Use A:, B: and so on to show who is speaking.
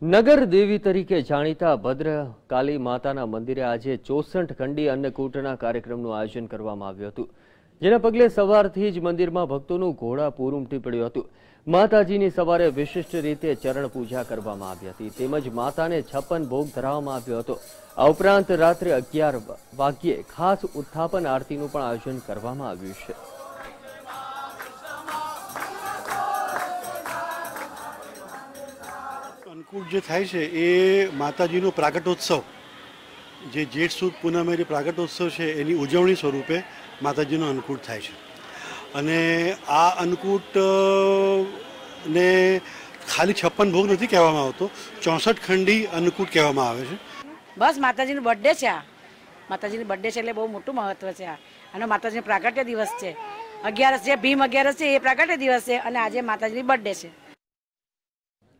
A: નગર દેવી તરીકે જાણીતા ભદ્રકાલી માતાના મંદિરે આજે 64 ખંડી અન્નકૂટના કાર્યક્રમનું આયોજન કરવામાં આવ્યું હતું, જેના પગલે સવારથી જ મંદિરમાં ભક્તોનું ઘોડાપૂર ઉમટી પડ્યું હતું। માતાજીની સવારે વિશિષ્ટ રીતે ચરણ પૂજા કરવામાં આવી હતી, તેમજ માતાને 56 ભોગ ધરાવવામાં આવ્યો હતો। આ ઉપરાંત રાત્રે 11 વાગ્યે ખાસ ઉત્થાપન આરતીનું પણ આયોજન કરવામાં આવ્યું છે।
B: अन्नकूट जो थाय छे ए माताजीनो प्रागटोत्सव जे जेठ सुद पूनमे जे प्रागटोत्सव छे एनी उजवणी स्वरूपे माताजीनो अन्नकूट थाय छे अने आ अन्नकूट ने खाली 56 भोग नहीं कहेवामां आवतो, 64 खंडी अन्नकूट कहेवामां आवे छे।
C: बस माताजीनो बर्थडे छे, आ माताजीनी बर्थडे छे एटले बहु मोटुं महत्व छे। आ माताजीनो प्रागट्य दिवस छे, 11 छे, भीम 11 छे, ए प्रागट्य दिवस छे अने आजे माताजीनी बर्थडे छे।